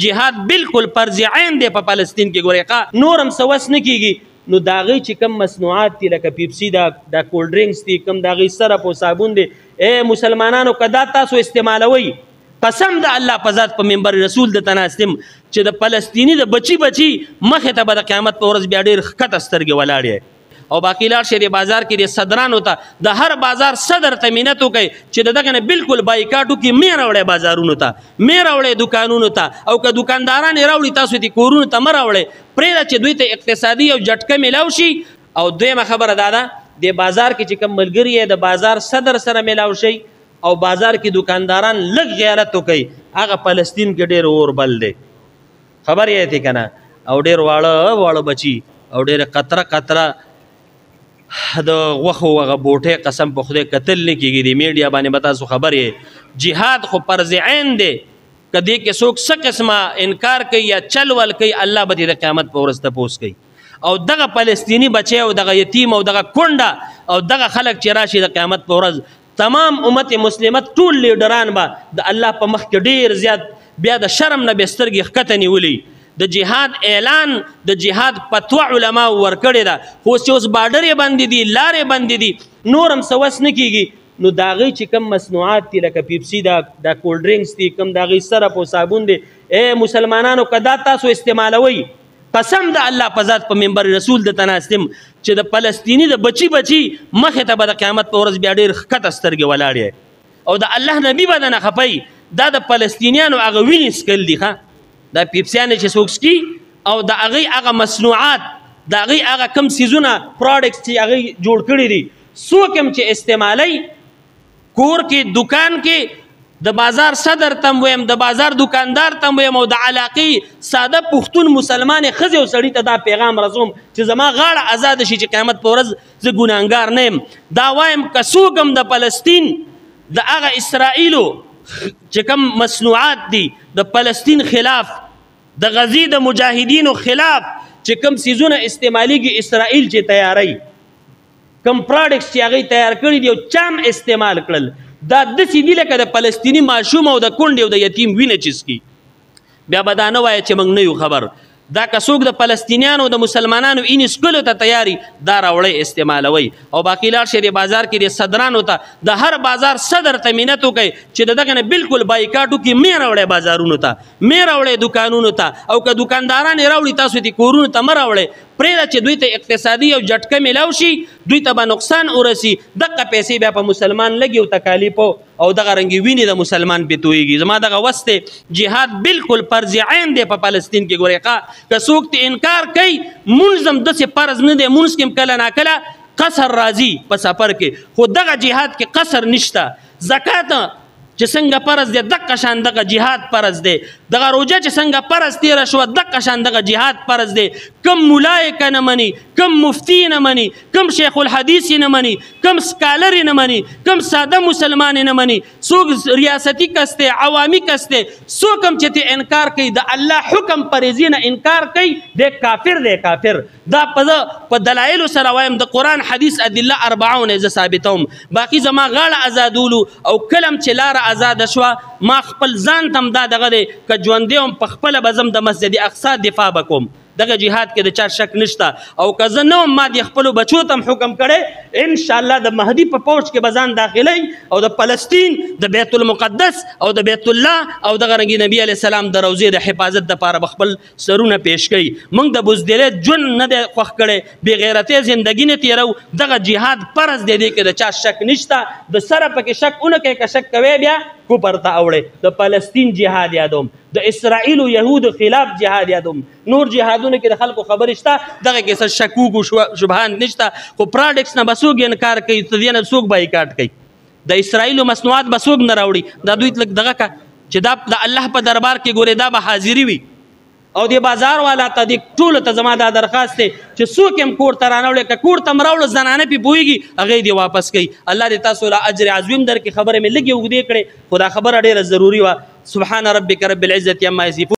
جهاد بالکل فرض عین دی په فلسطین کې. ګورې نور هم څه وس نه کېږي نو د هغوی چې کوم مصنوعات دي لکه پیپسي دا کولډ ډرینکس دي، کوم د هغوی سرپ او صابون دی، مسلمانانو که دا تاسو استعمالوئ قسم د الله په ذات په منبر رسول د تناستم چې د فلسطیني د بچي مخې ته به د قیامت په ورځ بیا ډېر ښکته سترګې ولاړې. او باقي لاړ شئ د بازار کې د صدرانو ته، د هر بازار صدر ته منت وکئ چې د دغه نه بالکل بایکاټ وکړي، مې راوړئ بازارونو ته، مې راوړئ دکانونو ته، او که دکانداران یې راوړي تاسو دې کورونو ته مه راوړئ، پرېږده چې دوی ته اقتصادي یو جټکه میلاو شي. او دویمه خبره دا ده د بازار کې چې کوم ملګري یې د بازار صدر سره میلاو شي او بازار کې دکانداران لږ غیرت وکئ، هغه فلسطین کې ډېر اور بل دی. خبر یې دی که نه؟ او ډېر واړه بچي او ډېر قطره د غوښو هغه بوټۍ قسم په خدای کتل نه کېږي. د میډیا باندې به تاسو خبر یې. جهاد خو فرض عین دی، که دې کې څوک څه قسمه انکار کوي یا چل ول کوي الله به دې د قیامت په ورځ تپوس کوي. او دغه فلسطیني بچی او دغه یتیم او دغه کونډه او دغه خلک چې راشي د قیامت په ورځ تمام امت مسلمه ټول لیډران به د الله په مخ کې ډېر زیات بیا د شرم نه به سترګې ښکته نیولي. د جهاد اعلان د جهاد فتوا علما ورکړې ده، خو چې اوس بارډر یې بندې دي، لارې بندې دي، نور هم څه وس نه کېږي. نو د هغوی چې کوم مصنوعات دي لکه پیپسي دا کولډ ډرینکس دي، کوم د هغوی سرپ او صابون دی، مسلمانانو که دا تاسو استعمالوئ قسم د الله په ذات په منبر رسول د تناستم چې د فلسطیني د بچي مخې ته به د قیامت په ورځ بیا ډېر ښکته سترګې ولاړې. او د الله نبي به دنه خفئ، دا د فلسطینیانو هغه وینې څکل دي. ښه دا پیپسیانې چې څوک څکي او د هغوی هغه مصنوعات، د هغوی هغه کوم څیزونه پراډکټس چې هغوی جوړ کړي دي، څوک هم چې استعمالوي کور کې، دکان کې، د بازار صدر تم ویم، د بازار دکاندار تم ویم، او د علاقې ساده پښتون مسلمان ښځې او سړي ته دا پیغام رسوم چې زما غاړه ازاده شي چې قیامت په ورځ زه ګناهګار نه یم. دا وایم که څوک هم د فلسطین د هغه اسرائیلو چې کوم مصنوعات دي د فلسطین خلاف، د غزې د مجاهدینو خلاف چې کوم څیزونه استعمالیږي اسرائیل چې تیاروي، کوم پراډکټس چې هغوی تیار کړي دي او چا هم استعمال کړل، دا داسې دي لکه د فلسطیني ماشوم او د کونډې او د یتیم وینه چې څکي. بیا به دا نه وایه چې موږ نه یو خبر. دا که څوک د فلسطینیانو د مسلمانانو اینې څکلو ته تیاري دا راوړئ استعمالوئ. او باقي لاړ شئ د بازار کې د صدرانو ته، د هر بازار صدر ته منت وکئ چې د دغه نه بالکل بایکاټ وکړي، مې راوړئ بازارونو ته، مې راوړئ دکانونو ته، او که دکانداران یې راوړي تاسو دې کورونو ته مه راوړئ، پرېږده چې دوی ته اقتصادي یو جټکه میلاو شي، دوی ته به نقصان ورسي، دغه پیسې بیا په مسلمان لګي او تکالیفو او دغه رنګې وینې د مسلمان پې تویږي. زما دغه وس دی جهاد بالکل فرض عین دی په فلسطین کې. ګورې که څوک ته انکار کوي، مونځ هم داسې فرض نه دی، مونځ کې هم کله ناکله قصر راځي په سفر کې، خو دغه جهاد کې قصر نشته. زکات چې څنګه فرض دی دغه شان دغه جهاد فرض دی، دغه روژه چې څنګه فرض تېره شوه دغه شان دغه جهاد فرض دی. کم ملای که نه مني، کم مفتی نه مني، کم شیخ الحدیث نه مني، کم سکالر نه مني، کم ساده مسلمان نه مني، څوک ریاستی کس دی، عوامي کس دی، څوک هم چې ته انکار کوي د الله حکم پریزي نه انکار کوي، دی کافر دی کافر. دا په دلایلو سره وایم، د قرآن حدیث ادله 40 زه ثابتوم. باقي زما غاړه ازادولو او کلم چې لاره آزاده شوه ما خپل ځان ته هم دا دغه دی که ژوندی وم په خپله به زم د مسجد اقصی دفاع به کوم. دغه جهاد کې د چا شک نشته. او که زه نه وم ما د خپلو بچو ته هم حکم کړی انشاءالله د مهدي په پوج کې به ځان داخلی او د فلسطین د بیت المقدس او د بیت الله او دغه رنګې نبي علیه السلام د روضې د حفاظت دپاره به خپل سرونه پیش کوي. موږ د بزدلۍ ژوند نه دی خوښ کړی، بېغیرتۍ زندګي نه تېرو. دغه جهاد فرض دی، دې کې د چا شک نشته. د سره پکې شک ونه کوئ، که شک کوئ بیا کوپر ته اوړئ. د فلسطین جهاد یادوم، د اسرائیل او یهودو خلاف جهاد یادوم. نور جهادونو کې د خلکو خبرې شته، دغه کې څه شکوک او شبهان نشته. خو پراډکټس نه به څوک انکار کوي، د دې نه څوک بایکاټ کوي. د اسرائیلو مصنوعات به څوک نه راوړي. دا دوی لږ دغه که چې دا د الله په دربار کې ګورې دا به حاضري وي. او د بازار والا ته د ټولو ته زما دا درخواست دی چې څوک هم کور ته رانوړي، که کور ته م راوړه زنانه پې پوهېږي هغې دې واپس کوي. الله دې تاسو له اجر عظیم درکړي. خبره مې لږې اوږدې کړې، خو دا خبره ډېره ضروري وه. سبحان ربک رب العزة عما یصفون.